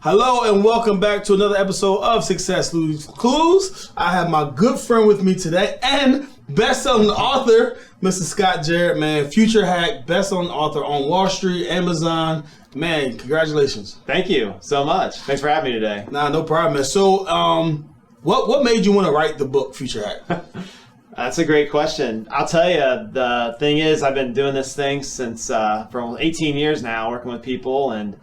Hello and welcome back to another episode of Success Clues. I have my good friend with me today and best-selling author, Mr. Scott Jarrett, man. FutureHack, best-selling author on Wall Street, Amazon. Man, congratulations. Thank you so much. Thanks for having me today. Nah, no problem, man. So, what made you want to write the book, FutureHack? That's a great question. I'll tell you, the thing is, I've been doing this thing since for 18 years now, working with people, and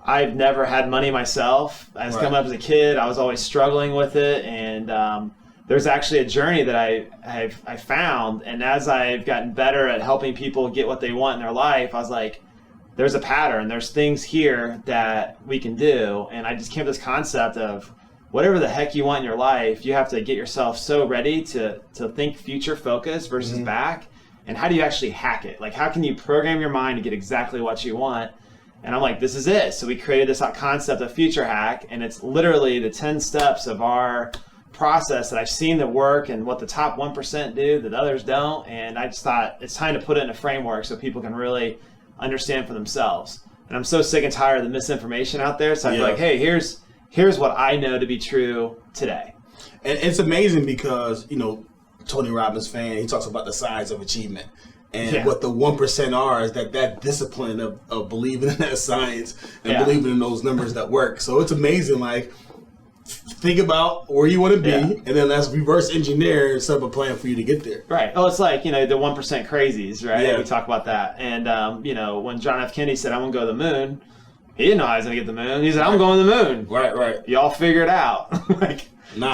I've never had money myself. I was coming up as a kid. I was always struggling with it, and there's actually a journey that I found, and as I've gotten better at helping people get what they want in their life, I was like, there's a pattern. There's things here that we can do, and I just came to this concept of whatever the heck you want in your life, you have to get yourself so ready to think future focus versus back, and how do you actually hack it? Like, how can you program your mind to get exactly what you want? And I'm like, this is it. So we created this concept of FutureHack, and it's literally the 10 steps of our process that I've seen that work and what the top 1% do that others don't. And I just thought it's time to put it in a framework so people can really understand for themselves. And I'm so sick and tired of the misinformation out there. So I'm like, hey, here's what I know to be true today. And it's amazing because, Tony Robbins fan, he talks about the science of achievement. And what the 1% are is that discipline of believing in that science and believing in those numbers that work. So it's amazing. Like, think about where you want to be, and then let's reverse engineer and set up a plan for you to get there. Right. Oh, it's like, the 1% crazies, right? Yeah. We talk about that. And, when John F. Kennedy said, I'm going to go to the moon, he didn't know how he was going to get the moon. He said, I'm going to the moon. Right. Y'all figure it out.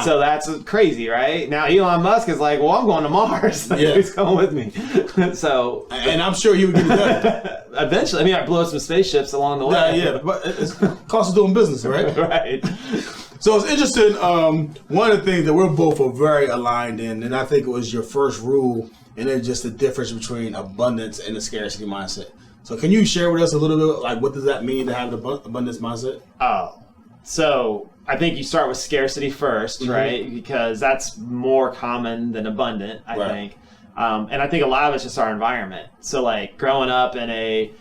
So that's crazy, right? Now Elon Musk is like, well, I'm going to Mars. He's going with me. And I'm sure he would get it done. Eventually. I blew up some spaceships along the way. Yeah. But it's cost of doing business, right? Right. So it's interesting. One of the things that we're both are very aligned in, and I think it was your first rule, and then just the difference between abundance and the scarcity mindset. So can you share with us a little bit, like, what does that mean to have the abundance mindset? So I think you start with scarcity first, right? Because that's more common than abundant, I think. And I think a lot of it's just our environment. So, like, growing up in a,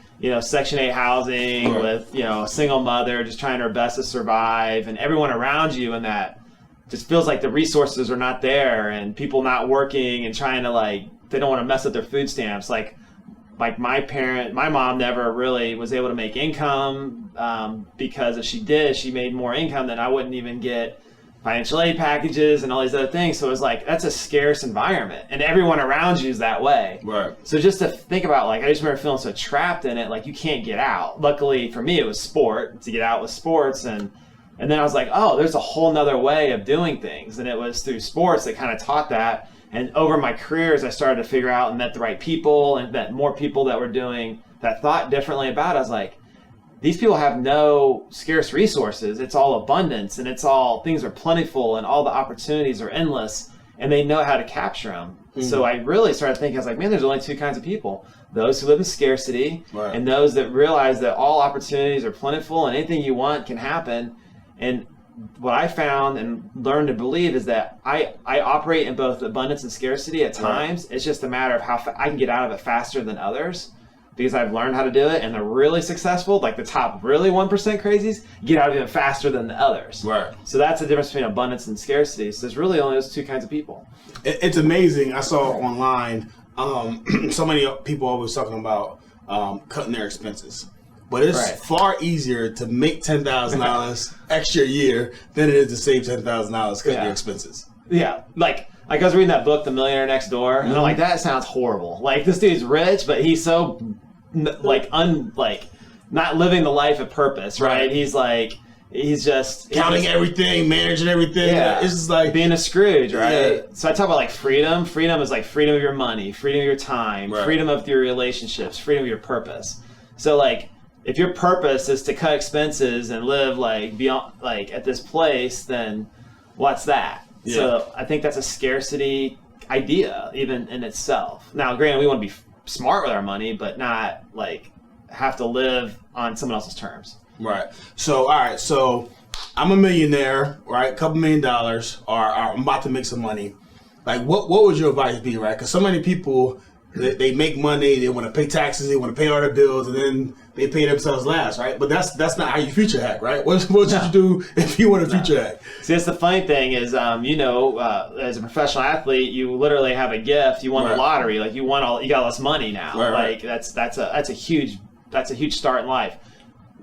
Section 8 housing with, a single mother just trying her best to survive, and everyone around you in that just feels like the resources are not there, and people not working and trying to, they don't want to mess up their food stamps. Like my mom never really was able to make income because if she did, she made more income than I wouldn't even get financial aid packages and all these other things. So it was like, that's a scarce environment, and everyone around you is that way. Right. So just to think about, I just remember feeling so trapped in it, you can't get out. Luckily for me, it was sport. To get out with sports, and then I was like, oh, there's a whole nother way of doing things, and it was through sports that kind of taught that. And over my career, as I started to figure out and met the right people and met more people that were doing that thought differently about it, I was like, these people have no scarce resources. It's all abundance, and it's all, things are plentiful, and all the opportunities are endless, and they know how to capture them. So I really started thinking, I was like, man, there's only two kinds of people. Those who live in scarcity and those that realize that all opportunities are plentiful and anything you want can happen. And what I found and learned to believe is that I operate in both abundance and scarcity at times. It's just a matter of how I can get out of it faster than others, because I've learned how to do it, and the really successful, like the top really 1% crazies, get out of it faster than the others. Right. So that's the difference between abundance and scarcity. So there's really only those two kinds of people. It's amazing. I saw online, so many people always talking about cutting their expenses. But it's far easier to make $10,000 extra a year than it is to save $10,000 cutting your expenses. Yeah, like I was reading that book, The Millionaire Next Door, and I'm like, that sounds horrible. Like, this dude's rich, but he's so not living the life of purpose, right? He's just counting everything, managing everything. Yeah, it's just like being a Scrooge, right? Yeah. So I talk about freedom. Freedom is freedom of your money, freedom of your time, freedom of your relationships, freedom of your purpose. So if your purpose is to cut expenses and live beyond at this place, then what's that? Yeah. So I think that's a scarcity idea even in itself. Now, granted, we want to be smart with our money, but not have to live on someone else's terms. Right. So, all right. So I'm a millionaire, right? $2 million, or I'm about to make some money. What would your advice be, right? Because so many people They make money, they want to pay taxes, they want to pay all their bills, and then they pay themselves last, right? But that's not how you future hack, right? What should you do if you want to future hack? See, that's the funny thing is, as a professional athlete, you literally have a gift. You won the lottery, like you got all this money now. Like that's a huge start in life.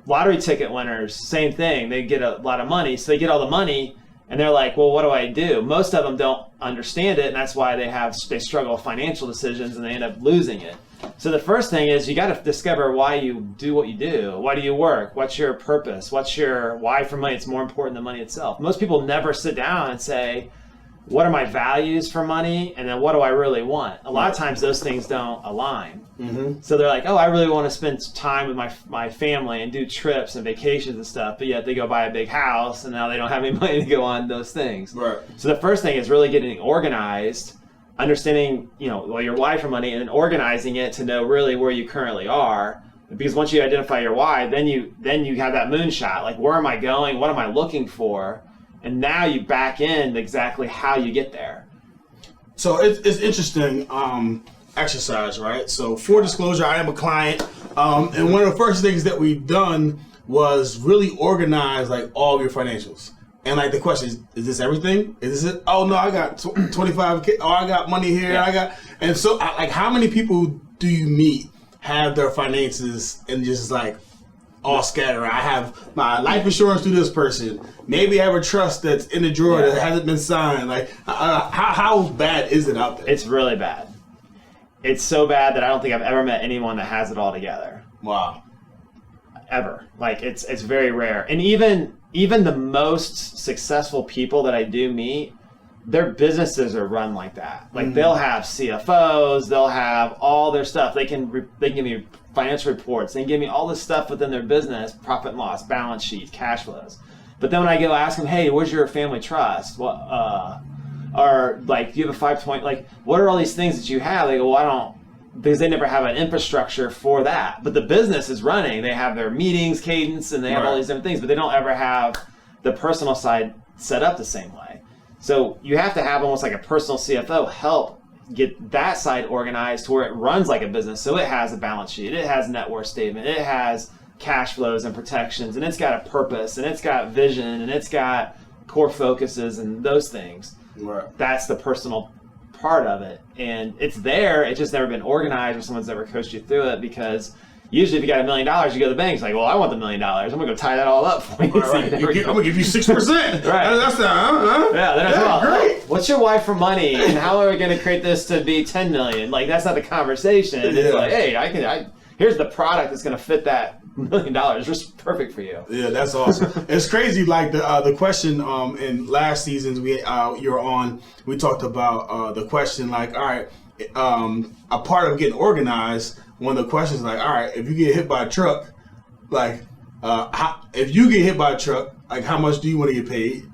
Lottery ticket winners, same thing. They get a lot of money, so they get all the money. And they're like, well, what do I do? Most of them don't understand it, and that's why they struggle with financial decisions and they end up losing it. So the first thing is you got to discover why you do what you do. Why do you work? What's your purpose? What's your why for money? It's more important than money itself. Most people never sit down and say, what are my values for money? And then what do I really want? A lot of times those things don't align. Mm-hmm. So they're like, oh, I really want to spend time with my family and do trips and vacations and stuff. But yet they go buy a big house and now they don't have any money to go on those things. Right. So the first thing is really getting organized, understanding, your why for money, and then organizing it to know really where you currently are. Because once you identify your why, then you have that moonshot. Like, where am I going? What am I looking for? And now you back in exactly how you get there. So it's interesting exercise, right? So for disclosure, I am a client. And one of the first things that we've done was really organize like all of your financials. And like the question is this everything? Is this it? Oh no, I got 25K. Oh, I got money here. Yeah. And so like how many people do you meet have their finances and just like all scattered? I have my life insurance through this person. Maybe I have a trust that's in the drawer that hasn't been signed. Like, how bad is it out there? It's really bad. It's so bad that I don't think I've ever met anyone that has it all together. Wow. Ever. Like, it's very rare. And even the most successful people that I do meet, their businesses are run like that. Like, they'll have CFOs, they'll have all their stuff. They can give me financial reports. They can give me all this stuff within their business, profit and loss, balance sheets, cash flows. But then when I go ask them, hey, where's your family trust? Or like, do you have a 5-point, like, what are all these things that you have? They go, well, I don't, because they never have an infrastructure for that. But the business is running. They have their meetings, cadence, and they have all these different things, but they don't ever have the personal side set up the same way. So you have to have almost like a personal CFO help get that side organized to where it runs like a business. So it has a balance sheet, it has a net worth statement, it has cash flows and protections, and it's got a purpose, and it's got vision, and it's got core focuses and those things. Right. That's the personal part of it. And it's there, it's just never been organized or someone's ever coached you through it, because usually if you got $1 million, you go to the bank, it's like, well, I want the $1 million. I'm going to go tie that all up for you. Right. I'm going to give you 6%. Right. That's not, Yeah, that's all. Great. What's your why for money? And how are we going to create this to be 10 million? Like, that's not the conversation. It's like, hey, here's the product that's going to fit that $1 million. It's just perfect for you. Yeah, that's awesome. It's crazy. Like the question in last seasons you're on, we talked about the question like, all right, a part of getting organized. One of the questions like, all right, if you get hit by a truck, like, if you get hit by a truck, like, how much do you want to get paid?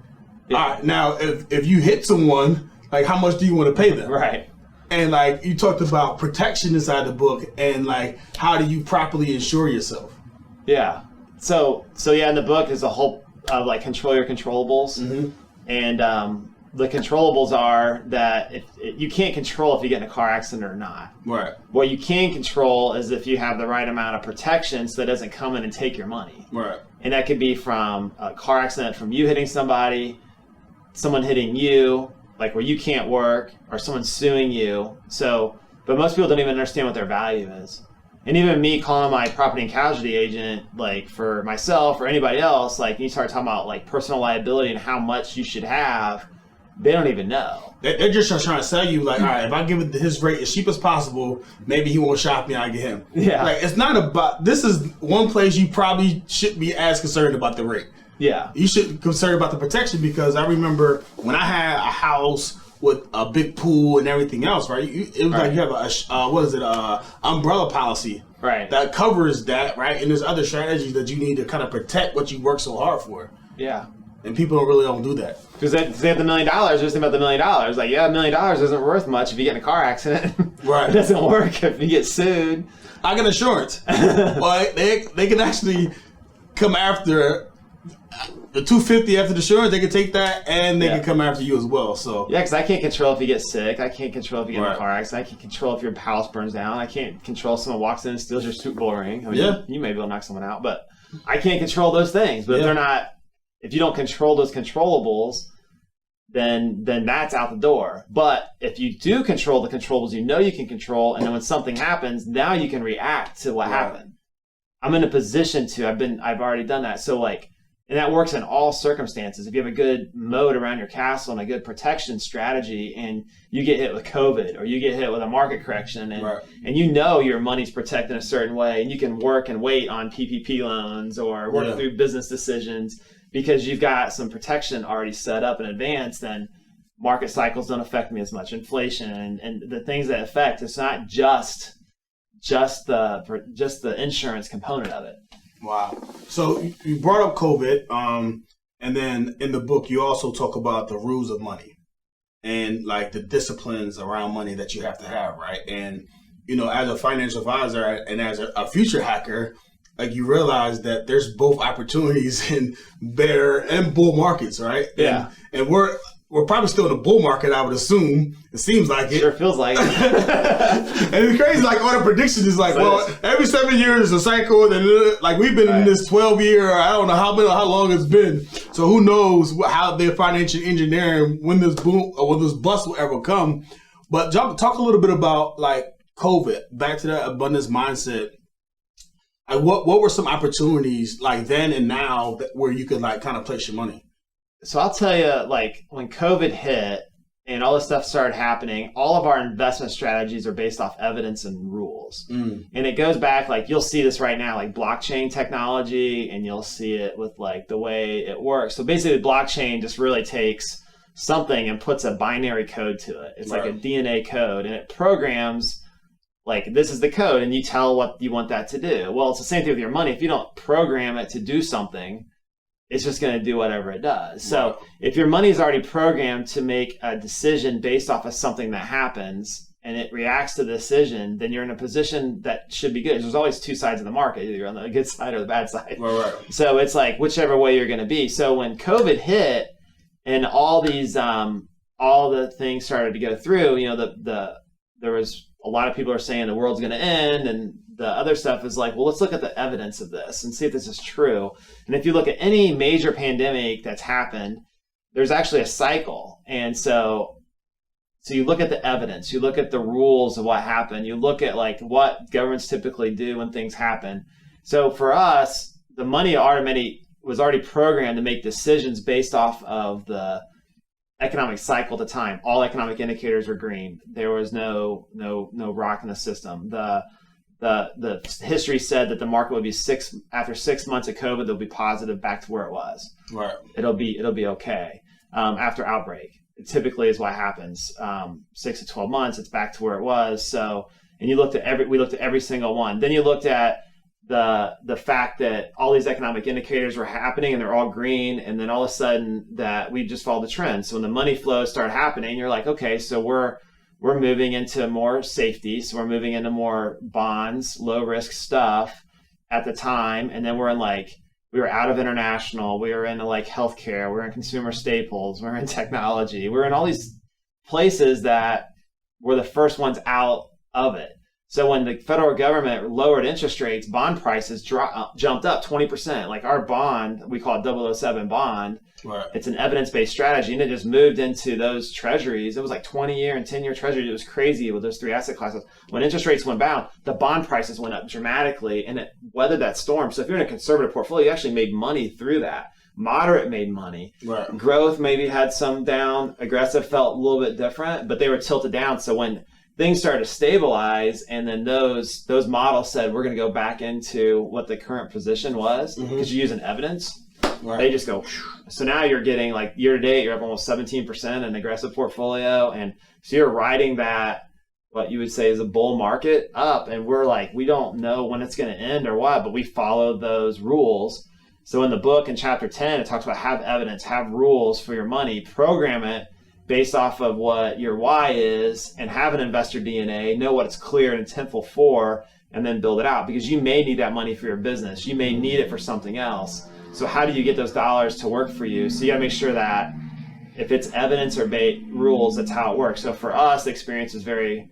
Yeah. All right, now, if you hit someone, like, how much do you want to pay them? Right. And like you talked about protection inside the book, and like, how do you properly insure yourself? Yeah. So yeah, in the book is a whole like control your controllables, and the controllables are that you can't control if you get in a car accident or not. Right. What you can control is if you have the right amount of protection so that it doesn't come in and take your money. Right. And that could be from a car accident, from you hitting somebody, someone hitting you, like where you can't work, or someone suing you. So, but most people don't even understand what their value is. And even me calling my property and casualty agent, like for myself or anybody else, like you start talking about like personal liability and how much you should have, they don't even know. They're just trying to sell you like, all right, if I give it his rate as cheap as possible, maybe he won't shop me, I get him. Yeah. Like, it's not about, this is one place you probably shouldn't be as concerned about the rate. Yeah. You should be concerned about the protection, because I remember when I had a house with a big pool and everything else, right? It was like you have a umbrella policy, right, that covers that, right? And there's other strategies that you need to kind of protect what you work so hard for. Yeah. And people don't do that. Because they have the $1 million, just think about the $1 million. Like, yeah, $1 million isn't worth much if you get in a car accident. Right. It doesn't work if you get sued. I got insurance. Well, they can actually come after. the $250 after the insurance, they can take that and they can come after you as well. So yeah, because I can't control if you get sick. I can't control if you get in a car accident. I can't control if your house burns down. I can't control if someone walks in and steals your Super Bowl ring. I mean, you may be able to knock someone out, but I can't control those things. But if they're not, if you don't control those controllables, then that's out the door. But if you do control the controllables, you know you can control, and then when something happens, now you can react to what happened. I'm in a position to. I've already done that. So like. And that works in all circumstances. If you have a good moat around your castle and a good protection strategy, and you get hit with COVID or you get hit with a market correction, and you know your money's protected in a certain way, and you can work and wait on PPP loans or work through business decisions because you've got some protection already set up in advance, then market cycles don't affect me as much. Inflation and the things that affect, it's not just the insurance component of it. Wow. So you brought up COVID, and then in the book you also talk about the rules of money and like the disciplines around money that you have to have, right? And you know, as a financial advisor and as a future hacker, like you realize that there's both opportunities in bear and bull markets, right? Yeah. And we're probably still in a bull market, I would assume. It seems like it. Sure feels like it. And it's crazy, like all the predictions is like, well, every 7 years is a cycle, and like we've been in this 12-year, I don't know how long it's been. So who knows how their financial engineering, when this boom or when this bust will ever come. But talk a little bit about like COVID, back to that abundance mindset. Like what were some opportunities like then and now where you could like kind of place your money? So I'll tell you, like when COVID hit and all this stuff started happening, all of our investment strategies are based off evidence and rules. And it goes back, like you'll see this right now, like blockchain technology, and you'll see it with like the way it works. So basically blockchain just really takes something and puts a binary code to it. It's like a DNA code, and it programs like this is the code, and you tell what you want that to do. Well, it's the same thing with your money. If you don't program it to do something, it's just going to do whatever it does. So if your money is already programmed to make a decision based off of something that happens and it reacts to the decision, then you're in a position that should be good. There's always two sides of the market. Either you're on the good side or the bad side. So it's like whichever way you're going to be. So when COVID hit and all these, all the things started to go through, you know, there was a lot of people are saying the world's going to end, and the other stuff is like, well, let's look at the evidence of this and see if this is true. And if you look at any major pandemic that's happened, there's actually a cycle. And so you look at the evidence, you look at the rules of what happened, you look at like what governments typically do when things happen. So for us, the money was already programmed to make decisions based off of the economic cycle at the time. All economic indicators were green. There was no rock in the system. The history said that the market would be after 6 months of COVID, they'll be positive back to where it was. Right. It'll be okay. After outbreak, it typically is what happens. 6 to 12 months, it's back to where it was. So, and we looked at every single one. Then you looked at the fact that all these economic indicators were happening and they're all green, and then all of a sudden that we just followed the trend. So when the money flows start happening, you're like, okay, so we're moving into more safety. So we're moving into more bonds, low risk stuff at the time. And then we were out of international. We were into like healthcare. We're in consumer staples. We're in technology. We're in all these places that were the first ones out of it. So when the federal government lowered interest rates, bond prices jumped up 20%. Like our bond, we call it 007 bond. Right. It's an evidence-based strategy, and it just moved into those treasuries. It was like 20-year and 10-year treasuries. It was crazy with those three asset classes. When interest rates went down, the bond prices went up dramatically, and it weathered that storm. So if you're in a conservative portfolio, you actually made money through that. Moderate made money. Right. Growth maybe had some down. Aggressive felt a little bit different, but they were tilted down. So when things started to stabilize, and then those models said we're going to go back into what the current position was because you're using evidence. Right. They just go. So now you're getting like year to date, you're up almost 17% in an aggressive portfolio, and so you're riding that what you would say is a bull market up, and we're like, we don't know when it's going to end or what, but we follow those rules. So in the book in chapter 10, it talks about have evidence, have rules for your money, program it based off of what your why is, and have an investor DNA, know what it's clear and intentful for, and then build it out, because you may need that money for your business. You may need it for something else. So how do you get those dollars to work for you? So you got to make sure that if it's evidence or rules, that's how it works. So for us, the experience was very,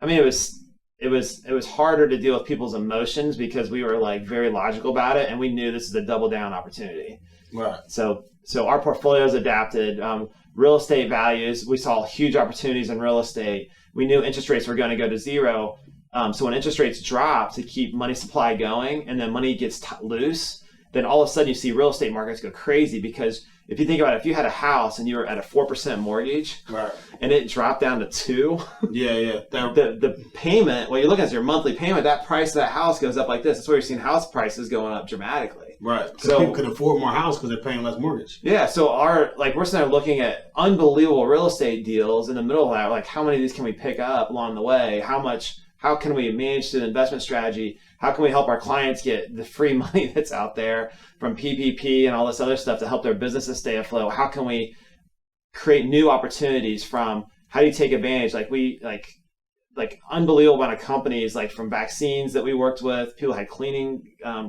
it was harder to deal with people's emotions because we were like very logical about it, and we knew this is a double down opportunity. Right. So our portfolios adapted. Real estate values, we saw huge opportunities in real estate. We knew interest rates were going to go to zero. So when interest rates drop to keep money supply going, and then money gets loose, then all of a sudden you see real estate markets go crazy. Because if you think about it, if you had a house and you were at a 4% mortgage, right, and it dropped down to 2%, the payment, what you're looking at is your monthly payment. That price of that house goes up like this. That's why you're seeing house prices going up dramatically. Right, because people can afford more house because they're paying less mortgage. Yeah, so we're sitting there looking at unbelievable real estate deals in the middle of that. Like, how many of these can we pick up along the way? How can we manage the investment strategy? How can we help our clients get the free money that's out there from PPP and all this other stuff to help their businesses stay afloat? How can we create new opportunities from, how do you take advantage? Like unbelievable amount of companies, like from vaccines that we worked with, people had cleaning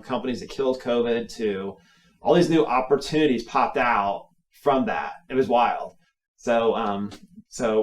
companies that killed COVID, to all these new opportunities popped out from that. It was wild. So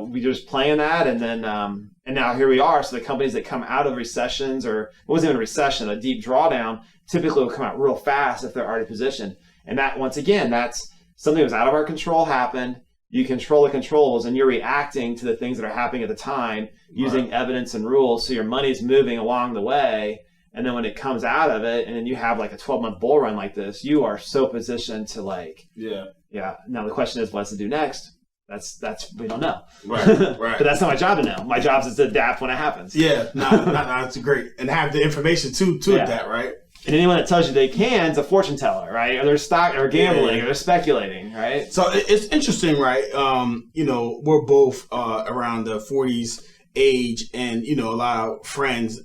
we were just playing that, and then and now here we are. So the companies that come out of recessions, or it wasn't even a recession, a deep drawdown, typically will come out real fast if they're already positioned. And that, once again, that's something that was out of our control happened. You control the controls, and you're reacting to the things that are happening at the time using evidence and rules. So your money's moving along the way. And then when it comes out of it, and then you have like a 12-month bull run like this, you are so positioned to Now the question is, what's to do next? That's we don't know. Right. But that's not my job to know. My job is to adapt when it happens. Yeah, that's great. And have the information to adapt, right? And anyone that tells you they can is a fortune teller, right? Or they're or gambling, or they're speculating, right? So it's interesting, right? We're both around the 40s age, and a lot of friends,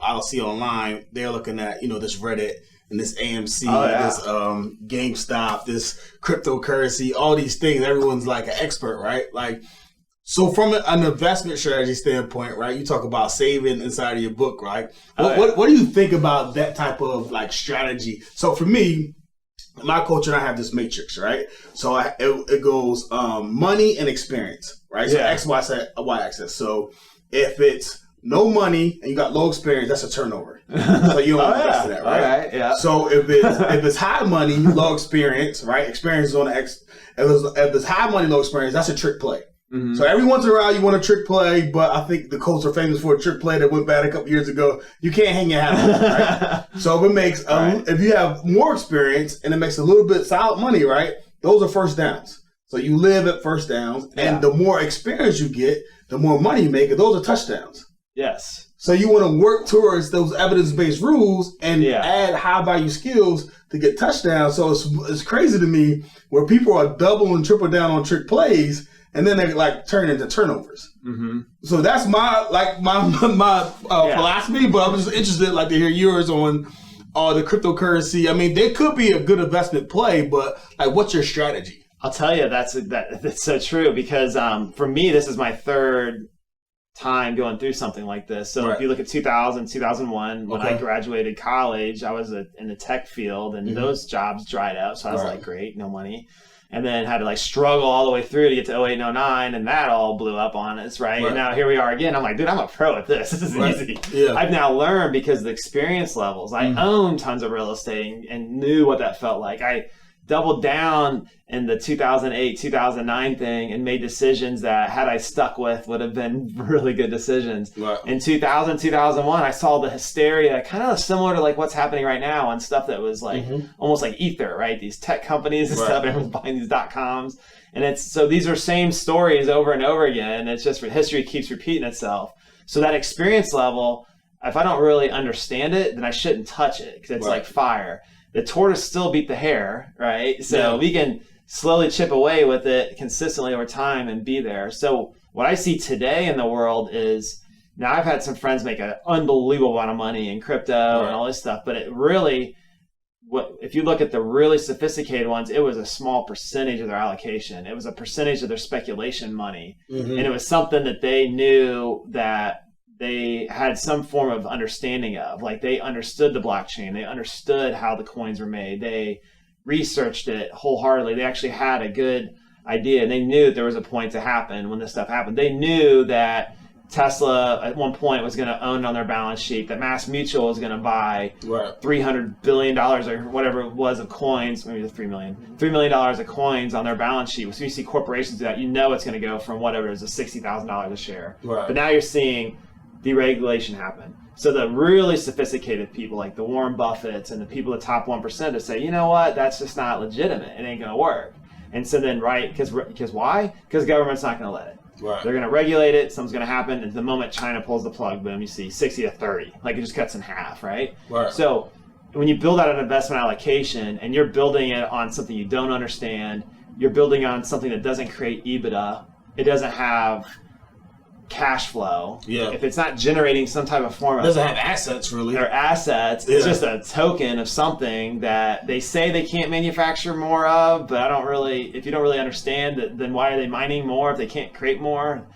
I'll see online, they're looking at this Reddit and this AMC, this GameStop, this cryptocurrency, all these things. Everyone's like an expert, right? Like, so from an investment strategy standpoint, right, you talk about saving inside of your book, right? What do you think about that type of like strategy? So for me, my culture, and I have this matrix, right? So it goes money and experience, right? So X, Y, Y axis. So if it's no money and you got low experience, that's a turnover. So you don't invest in that, right? All right, yeah. So if it's high money, low experience, right? Experience is on the X. If it's high money, low experience, that's a trick play. Mm-hmm. So every once in a while you want a trick play, but I think the Colts are famous for a trick play that went bad a couple years ago. You can't hang your hat on it, right? So if it makes if you have more experience and it makes a little bit solid money, right? Those are first downs. So you live at first downs, and the more experience you get, the more money you make, and those are touchdowns. Yes. So you want to work towards those evidence-based rules and add high-value skills to get touchdowns. So it's crazy to me where people are double and triple down on trick plays, and then they like turn into turnovers. Mm-hmm. So that's my philosophy. But I'm just interested, like, to hear yours on the cryptocurrency. I mean, there could be a good investment play, but like, what's your strategy? I'll tell you, that's so true, because for me, this is my third time going through something like this. So if you look at 2000, 2001, when I graduated college, I was in the tech field, and those jobs dried up. So I was like, great, no money. And then had to like struggle all the way through to get to 08 and 09, and that all blew up on us, right? And now here we are again. I'm like, dude, I'm a pro at this. This is easy. Yeah. I've now learned because of the experience levels. I owned tons of real estate and knew what that felt like. I doubled down in the 2008, 2009 thing and made decisions that, had I stuck with, would have been really good decisions. Right. In 2000, 2001, I saw the hysteria, kind of similar to like what's happening right now, on stuff that was like almost like ether, right? These tech companies and stuff, everyone's buying these .coms. And so these are same stories over and over again. It's just history keeps repeating itself. So that experience level, if I don't really understand it, then I shouldn't touch it, because it's like fire. The tortoise still beat the hare, right? So we can slowly chip away with it consistently over time and be there. So what I see today in the world is, now I've had some friends make an unbelievable amount of money in crypto and all this stuff, but it really, if you look at the really sophisticated ones, it was a small percentage of their allocation. It was a percentage of their speculation money. And it was something that they knew that they had some form of understanding of. Like, they understood the blockchain. They understood how the coins were made. They researched it wholeheartedly. They actually had a good idea, and they knew that there was a point to happen when this stuff happened. They knew that Tesla at one point was going to own it on their balance sheet, that Mass Mutual was going to buy $300 billion or whatever it was of coins, maybe $3 million of coins on their balance sheet. So you see corporations do that, you know it's going to go from whatever is $60,000 a share. Right. But now you're seeing deregulation happen. So the really sophisticated people like the Warren Buffetts and the people the top 1% to say, you know what, that's just not legitimate. It ain't going to work. And so then, because why? Because government's not going to let it. Right. They're going to regulate it. Something's going to happen. And the moment China pulls the plug, boom, you see 60 to 30. Like it just cuts in half, right? So when you build out an investment allocation and you're building it on something you don't understand, you're building on something that doesn't create EBITDA, it doesn't have cash flow. Yeah. If it's not generating some type of form of... It doesn't have assets, really. Or assets. Yeah. It's just a token of something that they say they can't manufacture more of, but if you don't really understand it, then why are they mining more if they can't create more?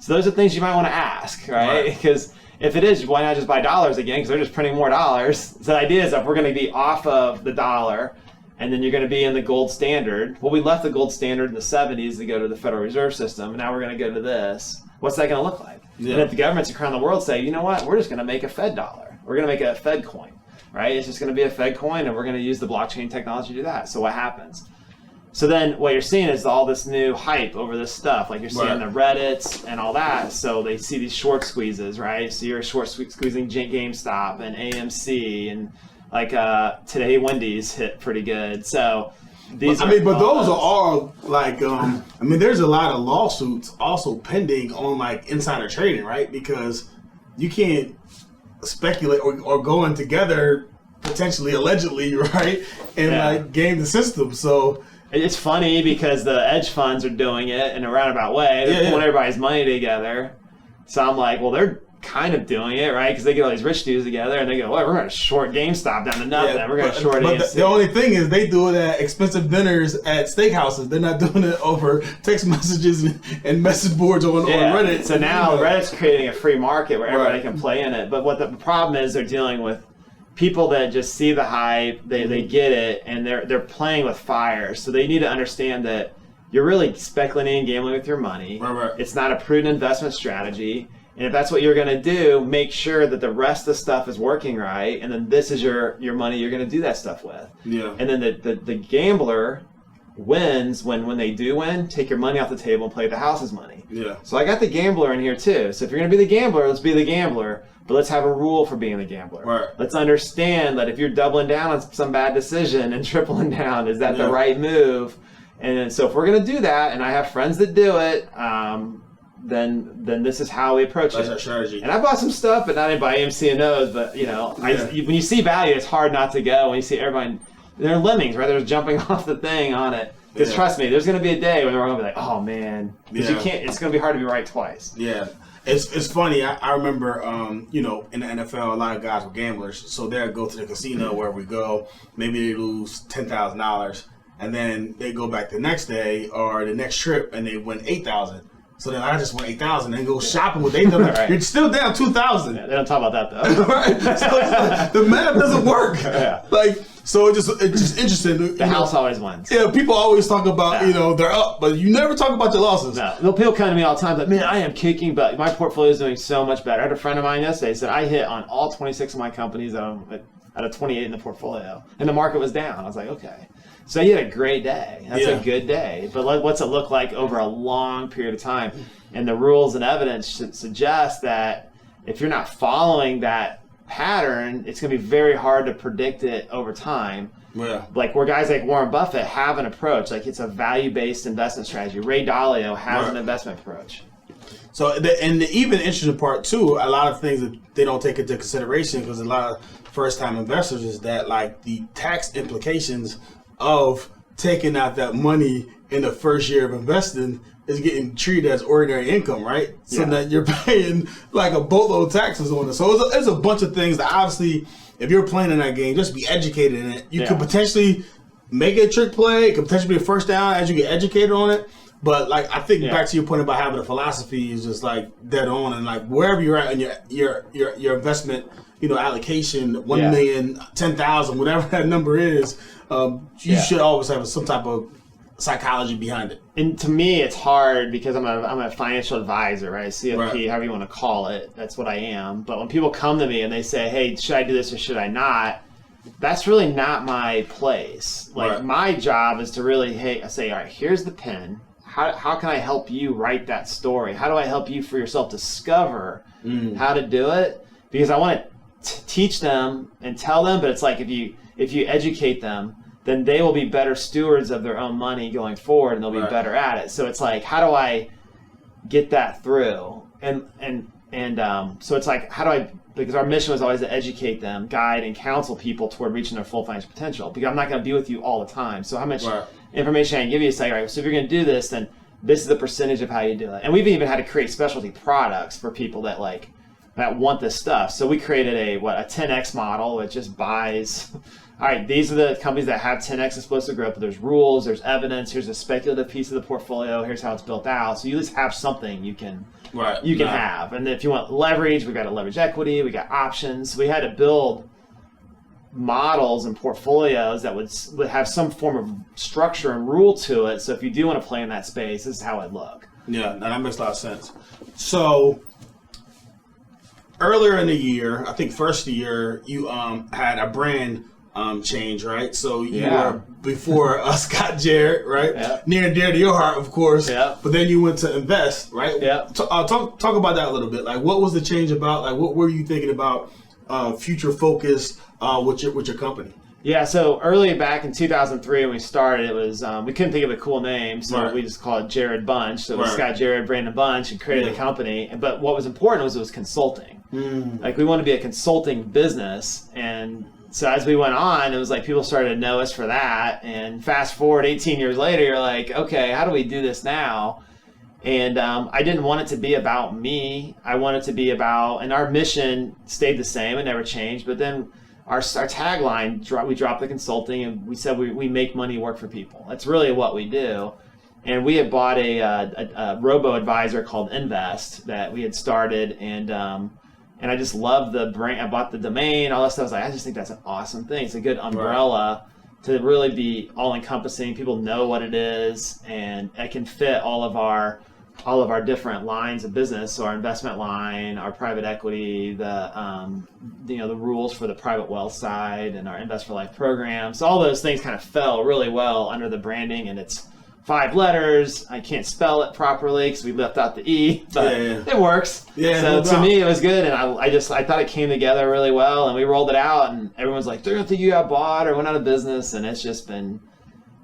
So those are things you might want to ask, right? Because if it is, why not just buy dollars again? Because they're just printing more dollars. So the idea is that we're going to be off of the dollar, and then you're going to be in the gold standard. Well, we left the gold standard in the 70s to go to the Federal Reserve System, and now we're going to go to this. What's that going to look like? Yeah. And if the governments around the world say, you know what, we're just going to make a Fed dollar. We're going to make a Fed coin, right? It's just going to be a Fed coin, and we're going to use the blockchain technology to do that. So what happens? So then what you're seeing is all this new hype over this stuff. Like you're seeing the Reddits and all that. So they see these short squeezes, right? So you're short squeezing GameStop and AMC, and like today Wendy's hit pretty good. So... but those are all like, there's a lot of lawsuits also pending on like insider trading, right? Because you can't speculate or go in together potentially, allegedly, right? And like game the system. So it's funny because the hedge funds are doing it in a roundabout way. They're pulling everybody's money together. So I'm like, well, they're kind of doing it, right? Because they get all these rich dudes together and they go, well, we're going to short GameStop down to nothing. We're going to short AMC. The only thing is they do it at expensive dinners at steakhouses. They're not doing it over text messages and message boards on Reddit. So now Reddit's creating a free market where everybody can play in it. But what the problem is, they're dealing with people that just see the hype, they get it, and they're playing with fire. So they need to understand that you're really speculating and gambling with your money. Right. It's not a prudent investment strategy. And if that's what you're going to do, make sure that the rest of the stuff is working right, and then this is your money you're going to do that stuff with. Yeah. And then the gambler wins when they do win, take your money off the table and play the house's money. Yeah. So I got the gambler in here too. So if you're going to be the gambler, let's be the gambler, but let's have a rule for being the gambler. Right. Let's understand that if you're doubling down on some bad decision and tripling down, is that the right move? And so if we're going to do that, and I have friends that do it, then this is how we approach it. That's our strategy. And I bought some stuff, but not by AMC and O's. But when you see value, it's hard not to go. When you see everybody, they're lemmings, right? They're jumping off the thing on it. Because trust me, there's going to be a day when we're going to be like, oh man, because you can't. It's going to be hard to be right twice. Yeah, it's funny. I remember, in the NFL, a lot of guys were gamblers, so they'll go to the casino where we go. Maybe they lose $10,000, and then they go back the next day or the next trip, and they win $8,000. So then I just won $8,000 and go shopping with $8,000. Right. You're still down $2,000. Yeah, they don't talk about that though. Right? So it's like, the math doesn't work. Yeah. So it's just interesting. The house always wins. Yeah, people always talk about they're up, but you never talk about your losses. No, people come to me all the time like, man, I am kicking butt. My portfolio is doing so much better. I had a friend of mine yesterday said I hit on all 26 of my companies out of 28 in the portfolio, and the market was down. I was like, okay. So you had a great day. That's a good day. But what's it look like over a long period of time? And the rules and evidence should suggest that if you're not following that pattern, it's going to be very hard to predict it over time. Yeah. Like where guys like Warren Buffett have an approach, like it's a value-based investment strategy. Ray Dalio has an investment approach. So, the even interesting part too, a lot of things that they don't take into consideration because a lot of first-time investors is that like the tax implications of taking out that money in the first year of investing is getting treated as ordinary income, right? So that you're paying like a boatload of taxes on it. So it's a bunch of things that obviously, if you're playing in that game, just be educated in it. You could potentially make it a trick play. It could potentially be a first down as you get educated on it. But like, I think back to your point about having a philosophy is just like dead on, and like wherever you're at in your investment, allocation, 1 million, 10,000, whatever that number is, you should always have some type of psychology behind it. And to me, it's hard because I'm a financial advisor, right? CFP, however you want to call it. That's what I am. But when people come to me and they say, "Hey, should I do this or should I not?" That's really not my place. Like my job is to really, I say, all right, here's the pen. How can I help you write that story? How do I help you for yourself discover how to do it? Because I want to teach them and tell them, but it's like if you educate them, then they will be better stewards of their own money going forward, and they'll be better at it. So it's like, how do I get that through? And so it's like, how do I? Because our mission was always to educate them, guide, and counsel people toward reaching their full financial potential. Because I'm not going to be with you all the time. So how much information I can give you is like, all right, so if you're going to do this, then this is the percentage of how you do it. And we've even had to create specialty products for people that want this stuff. So we created a 10x model, which just buys. All right, these are the companies that have 10x explosive growth, but there's rules, there's evidence, here's a speculative piece of the portfolio, here's how it's built out. So you at least have something you can have. And if you want leverage, we've got a leverage equity, we got options. We had to build models and portfolios that would have some form of structure and rule to it. So if you do want to play in that space, this is how it look. Yeah, that makes a lot of sense. So earlier in the year, I think first year, you had a brand change, right? So you were before Scott Jared, right? Yeah. Near and dear to your heart, of course. Yeah. But then you went to Invst, right? Yeah. Talk about that a little bit. Like, what was the change about? Like, what were you thinking about? Future focus with your company. Yeah. So early back in 2003 when we started, it was we couldn't think of a cool name, so we just called it JarredBunch. So it was Scott Jared, Brandon Bunch, and created a company. But what was important was it was consulting. Like we wanted to be a consulting business, and so as we went on, it was like people started to know us for that. And fast forward 18 years later, you're like, okay, how do we do this now? And I didn't want it to be about me. I wanted it to be about, and our mission stayed the same. It never changed. But then our tagline, we dropped the consulting, and we said we make money work for people. That's really what we do. And we had bought a robo-advisor called Invst that we had started, and I just loved the brand. I bought the domain, all that stuff. I was like, I just think that's an awesome thing. It's a good umbrella to really be all-encompassing. People know what it is, and it can fit all of our different lines of business. So our investment line, our private equity, the rules for the private wealth side, and our Invest for Life program. So all those things kind of fell really well under the branding, and it's 5 letters. I can't spell it properly because we left out the E, but it works. Yeah, so to me, it was good, and I thought it came together really well, and we rolled it out, and everyone's like, "They're gonna think you got bought or went out of business," and it's just been.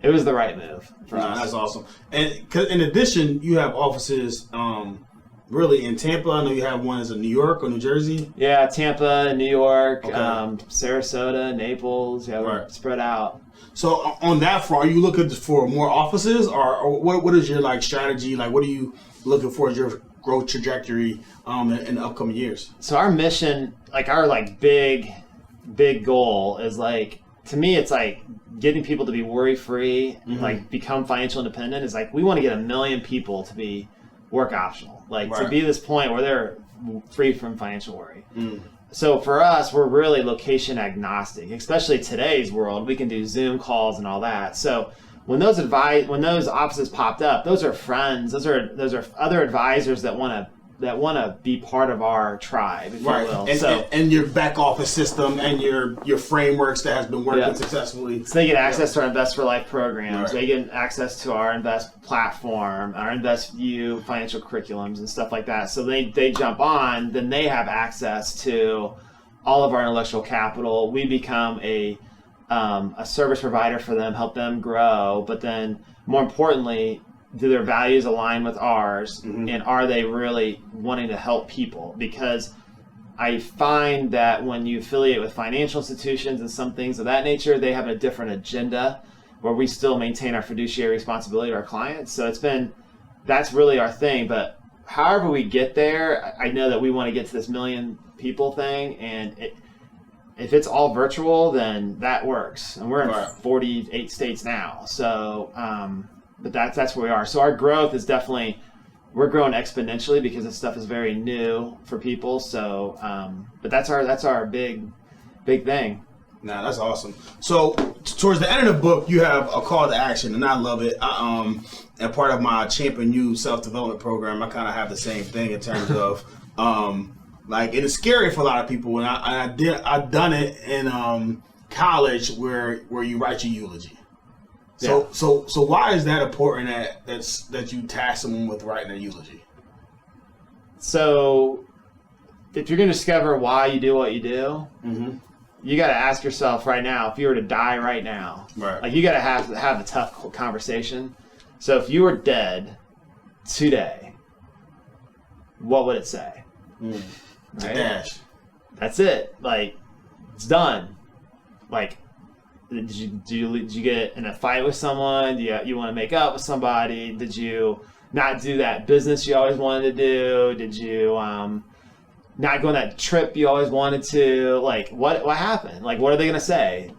It was the right move for us. That's awesome. And in addition, you have offices really in Tampa. I know you have one in New York or New Jersey. Yeah, Tampa, New York, Sarasota, Naples. Yeah, we're spread out. So on that front, are you looking for more offices, or what is your strategy? Like, what are you looking for as your growth trajectory in the upcoming years? So our mission, our big goal is to me, it's getting people to be worry-free, become financial independent. Is we want to get 1 million people to be work optional, to be this point where they're free from financial worry. So for us, we're really location agnostic, especially today's world. We can do Zoom calls and all that. So when those offices popped up, those are friends. Those are other advisors that want to be part of our tribe, if you will. And your back office system and your frameworks that has been working successfully. So they get access to our Invest for Life programs. They get access to our Invest platform, our Invest View financial curriculums and stuff like that. So they jump on, then they have access to all of our intellectual capital. We become a service provider for them, help them grow, but then more importantly, do their values align with ours, and are they really wanting to help people? Because I find that when you affiliate with financial institutions and some things of that nature, they have a different agenda where we still maintain our fiduciary responsibility to our clients. So that's really our thing. But however we get there, I know that we want to get to this 1 million people thing, and if it's all virtual, then that works. And we're in 48 states now. So but that's where we are. So our growth is definitely, we're growing exponentially because this stuff is very new for people. So, but that's our big thing. Nah, that's awesome. So towards the end of the book, you have a call to action, and I love it. And part of my Champion You self-development program, I kind of have the same thing in terms of like, it is scary for a lot of people. And I've done it in college where you write your eulogy. So why is that important that you task someone with writing a eulogy? So if you're going to discover why you do what you do, you got to ask yourself right now, if you were to die right now, like you got to have a tough conversation. So if you were dead today, what would it say? Right? Dash. That's it. Like, it's done. Like, did you get in a fight with someone? Do you want to make up with somebody? Did you not do that business you always wanted to do? Did you not go on that trip you always wanted to? Like, what happened? Like, what are they going to say?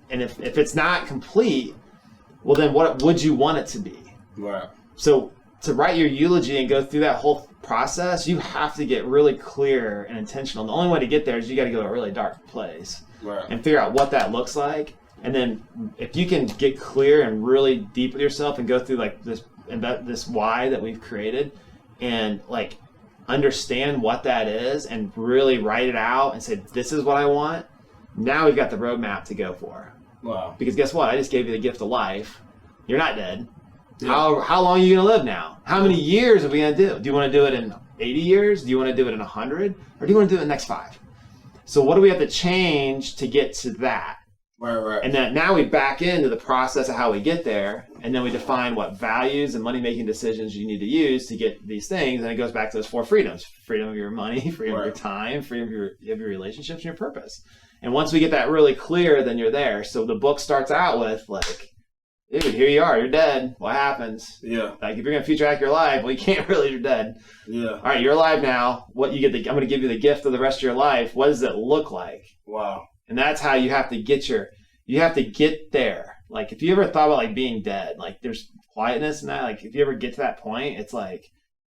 And if it's not complete, well, then what would you want it to be? Right. So to write your eulogy and go through that whole process, you have to get really clear and intentional. The only way to get there is you got to go to a really dark place and figure out what that looks like. And then if you can get clear and really deep with yourself and go through like this why that we've created and like understand what that is and really write it out and say, this is what I want. Now we've got the roadmap to go for. Wow. Because guess what? I just gave you the gift of life. You're not dead. Yeah. How long are you going to live now? How many years are we going to do? Do you want to do it in 80 years? Do you want to do it in 100? Or do you want to do it in the next 5? So what do we have to change to get to that? Right. And then now we back into the process of how we get there, and then we define what values and money-making decisions you need to use to get these things, and it goes back to those 4 freedoms. Freedom of your money, freedom of your time, freedom of your relationships, and your purpose. And once we get that really clear, then you're there. So the book starts out with like, dude, here you are, you're dead. What happens? Yeah. Like if you're gonna future hack your life, well, you can't really, you're dead. Yeah. All right, you're alive now. I'm gonna give you the gift of the rest of your life. What does it look like? Wow. And that's how you have to get there. Like if you ever thought about like being dead, like there's quietness in that. Like if you ever get to that point, it's like,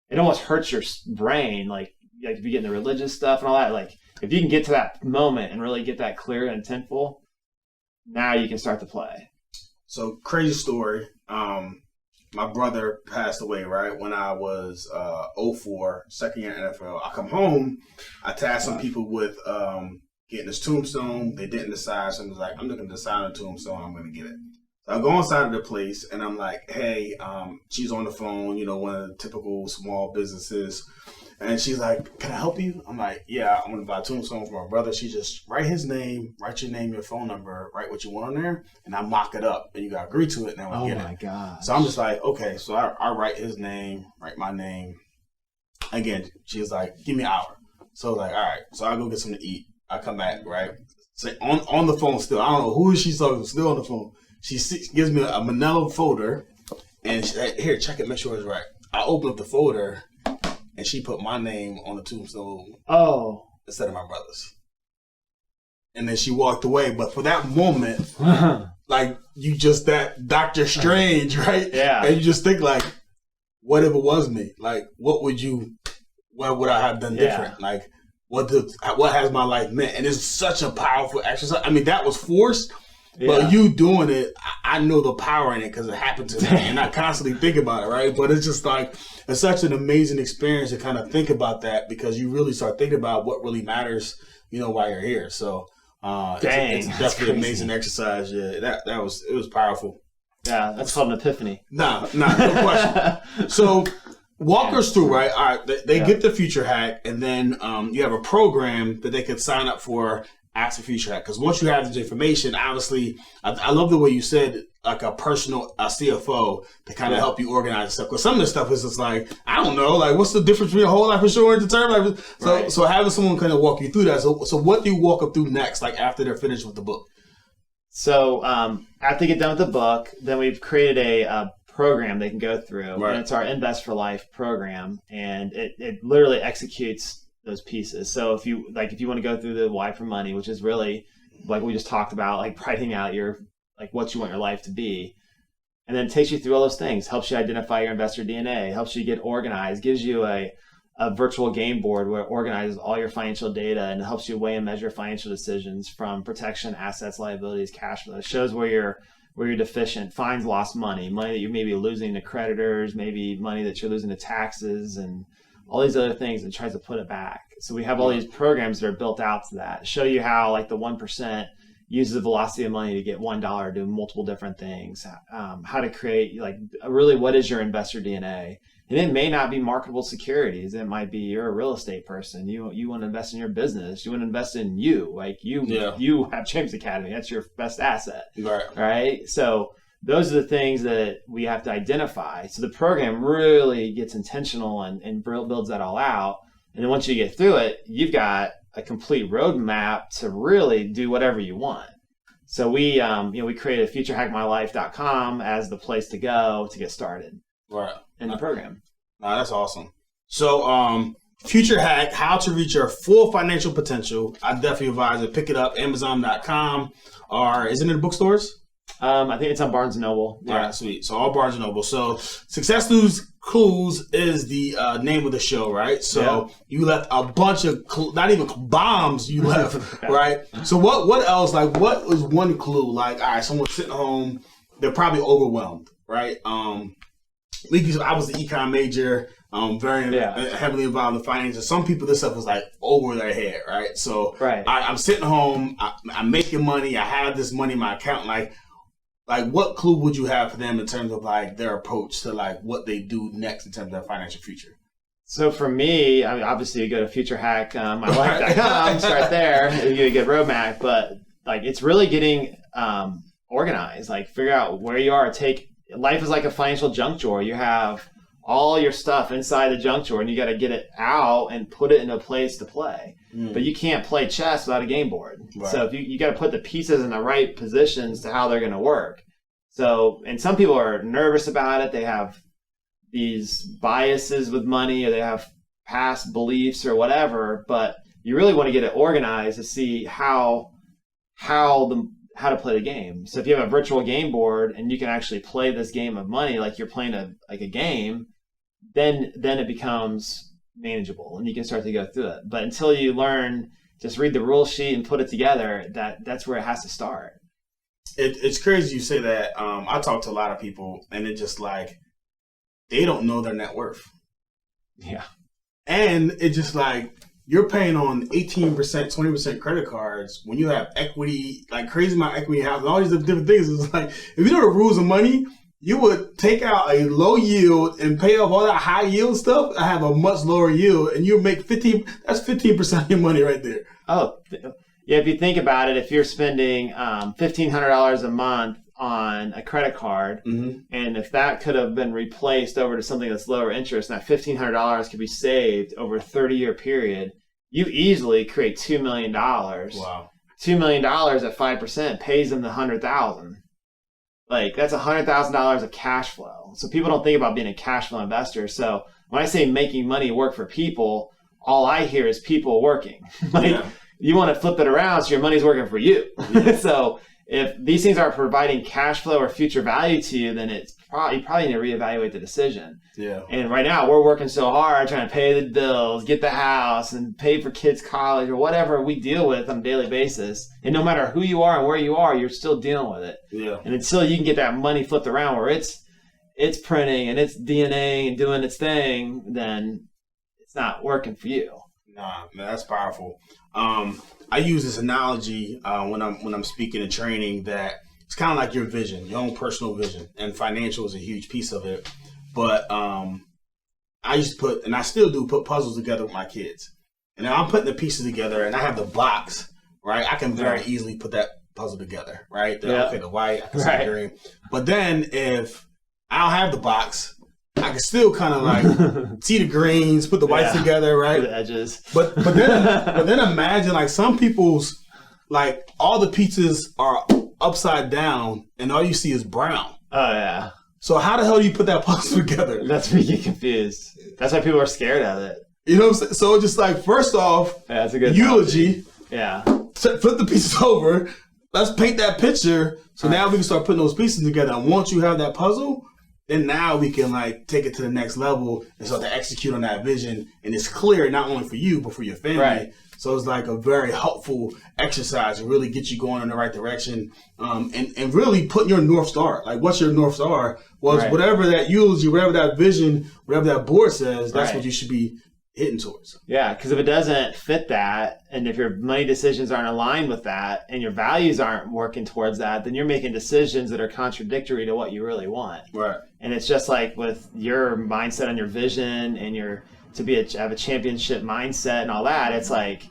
it almost hurts your brain. Like if you get into religious stuff and all that, like if you can get to that moment and really get that clear and intentful, now you can start to play. So crazy story. My brother passed away, right, when I was 04, second year NFL. I come home, I tasked some people with getting this tombstone. They didn't decide, so I was like, I'm looking to decide on a tombstone, I'm going to get it. So I go inside of the place, and I'm like, hey, she's on the phone, one of the typical small businesses. And she's like, can I help you? I'm like, yeah, I'm going to buy a tombstone for my brother. She just write his name, write your name, your phone number, write what you want on there, and I mock it up. And you got to agree to it, and then we'll get it. Oh, my God. So I'm just like, okay. So I write his name, write my name. Again, she's like, give me an hour. So like, all right. So I go get something to eat. I come back, right? So on the phone still. I don't know who is she talking to, still on the phone. She gives me a manila folder, and she said, here, check it, make sure it's right. I open up the folder, and she put my name on the tombstone instead of my brother's. And then she walked away. But for that moment, like you just that Dr. Strange, right? Yeah. And you just think like, what if it was me? Like, what would I have done different? Yeah. Like, what has my life meant? And it's such a powerful exercise. I mean, that was forced. Yeah. But you doing it, I know the power in it because it happened to me. And I constantly think about it, right? But it's just like, it's such an amazing experience to kind of think about that because you really start thinking about what really matters, while you're here. So it's definitely an amazing exercise. Yeah, it was powerful. Yeah, that's called an epiphany. No question. So walk us through, right? All right, they get the FutureHack, and then you have a program that they could sign up for after FutureHack. Because once you have this information, obviously, I love the way you said, like a personal CFO to kind of help you organize stuff. Because some of this stuff is just like, I don't know, like what's the difference between a whole life insurance and term life? So having someone kind of walk you through that. So what do you walk up through next, like after they're finished with the book? So after they get done with the book, then we've created a program they can go through. And it's our Invest for Life program. And it literally executes those pieces. So if you want to go through the why for money, which is really like we just talked about, like writing out your, like what you want your life to be. And then it takes you through all those things, helps you identify your investor DNA, helps you get organized, gives you a virtual game board where it organizes all your financial data and helps you weigh and measure financial decisions from protection, assets, liabilities, cash flow. It shows where you're deficient, finds lost money that you may be losing to creditors, maybe money that you're losing to taxes and all these other things, and tries to put it back. So we have all these programs that are built out to that, show you how like the 1% uses the velocity of money to get $1, do multiple different things, how to create like really what is your investor DNA. And it may not be marketable securities. It might be you're a real estate person. You want to invest in your business. You want to invest in you. Like you have James Academy. That's your best asset. Right. So those are the things that we have to identify. So the program really gets intentional and builds that all out. And then once you get through it, you've got a complete roadmap to really do whatever you want. So we created FutureHackMyLife.com as the place to go to get started. In the program. That's awesome. So, FutureHack, how to reach your full financial potential. I definitely advise it. Pick it up, Amazon.com, or is it in the bookstores? I think it's on Barnes & Noble. Yeah. All right, sweet. So all Barnes & Noble. So Success Clues is the name of the show, right? So you left a bunch of, not even bombs you left, right? So what else? Like, what was one clue? Like, all right, someone's sitting home, they're probably overwhelmed, right? I was the econ major, very heavily involved in finance. Some people, this stuff was like over their head, right? So I'm sitting home, I'm making money, I have this money in my account. Like what clue would you have for them in terms of like their approach to like what they do next in terms of their financial future? So for me, I mean, obviously you go to FutureHackMyLife.com, start there, you get a good roadmap, but like it's really getting organized, like figure out where you are. Life is like a financial junk drawer. You have all your stuff inside the junk drawer and you got to get it out and put it in a place to play. But you can't play chess without a game board. So if you got to put the pieces in the right positions to how they're going to work. So, and some people are nervous about it. They have these biases with money, or they have past beliefs or whatever, but you really want to get it organized to see how to play the game. So if you have a virtual game board and you can actually play this game of money like you're playing a game, then it becomes manageable and you can start to go through it. But until you learn, just read the rule sheet and put it together, that's where it has to start. It's crazy you say that. I talk to a lot of people and it's just like they don't know their net worth. Yeah. And it's just like you're paying on 18%, 20% credit cards when you have equity, like crazy amount of equity in house and all these different things. It's like, if you know the rules of money, you would take out a low yield and pay off all that high yield stuff. I have a much lower yield and you make 15% of your money right there. Oh, yeah. If you think about it, if you're spending $1,500 a month on a credit card, and if that could have been replaced over to something that's lower interest, and that $1,500 could be saved over a 30-year period, you easily create $2 million. Wow. $2 million at 5% pays them the $100,000. Like that's $100,000 of cash flow. So people don't think about being a cash flow investor. So when I say making money work for people, all I hear is people working. You want to flip it around so your money's working for you. So if these things aren't providing cash flow or future value to you, then you probably need to reevaluate the decision. Yeah. And right now we're working so hard trying to pay the bills, get the house, and pay for kids' college or whatever we deal with on a daily basis. And no matter who you are and where you are, you're still dealing with it. Yeah. And until you can get that money flipped around where it's printing and it's DNA and doing its thing, then it's not working for you. Nah, man, that's powerful. I use this analogy when I'm speaking and training that it's kind of like your vision, your own personal vision, and financial is a huge piece of it. But I used to I still do put puzzles together with my kids. And now I'm putting the pieces together and I have the box, right? I can very easily put that puzzle together, right? Okay, the white, I can see the green. But then if I don't have the box, I can still kind of like see the greens, put the whites together, right? The edges. But then imagine like some people's, like all the pieces are upside down and all you see is brown. Oh yeah. So how the hell do you put that puzzle together? That's where you get confused. That's why people are scared of it. You know what I'm saying? So just like, first off, that's a good eulogy. Yeah. Flip the pieces over. let's paint that picture. So now we can start putting those pieces together. And once you have that puzzle, then now we can like take it to the next level and start to execute on that vision. And it's clear not only for you, but for your family. Right. So it's like a very helpful exercise to really get you going in the right direction, and really putting your North Star. Like, what's your North Star? Was whatever that eulogy, whatever that vision, whatever that board says, that's what you should be hitting towards. Yeah, because if it doesn't fit that, and if your money decisions aren't aligned with that, and your values aren't working towards that, then you're making decisions that are contradictory to what you really want. Right. And it's just like with your mindset on your vision and your have a championship mindset and all that. It's like,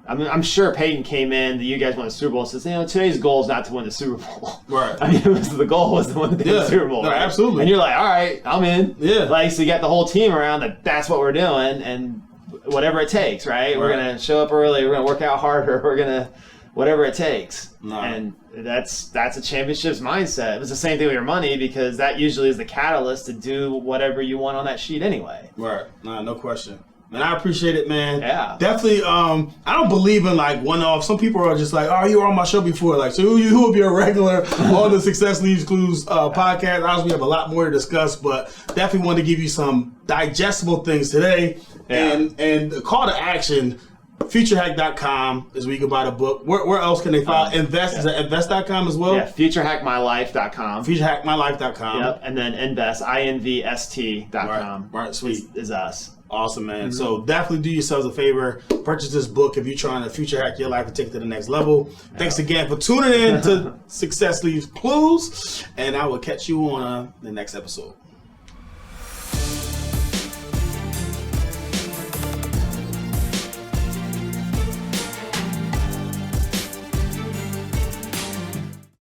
I'm sure Peyton came in, you guys won the Super Bowl, and says, today's goal is not to win the Super Bowl. Right. I mean, the goal was to win the Super Bowl. No, right? absolutely. And you're like, all right, I'm in. Yeah. Like, so you got the whole team around that's what we're doing, and whatever it takes, right? We're going to show up early, we're going to work out harder, we're going to, whatever it takes. No. And that's a championship's mindset. It's the same thing with your money, because that usually is the catalyst to do whatever you want on that sheet anyway. Right. No question. Man, I appreciate it, man. Yeah. Definitely, I don't believe in like one-off. Some people are just like, oh, you were on my show before. Like, so who will be a regular on the Success Leaves Clues podcast? Obviously, we have a lot more to discuss, but definitely want to give you some digestible things today. Yeah. And the call to action, FutureHack.com is where you can buy the book. Where else can they find Invest? Is it Invest.com as well? Yeah, FutureHackMyLife.com. FutureHackMyLife.com. Yep, and then Invest, INVST.com. Right, sweet. Is us. Awesome, man. So definitely do yourselves a favor. Purchase this book if you're trying to future hack your life and take it to the next level. Thanks again for tuning in to Success Leaves Clues, and I will catch you on the next episode.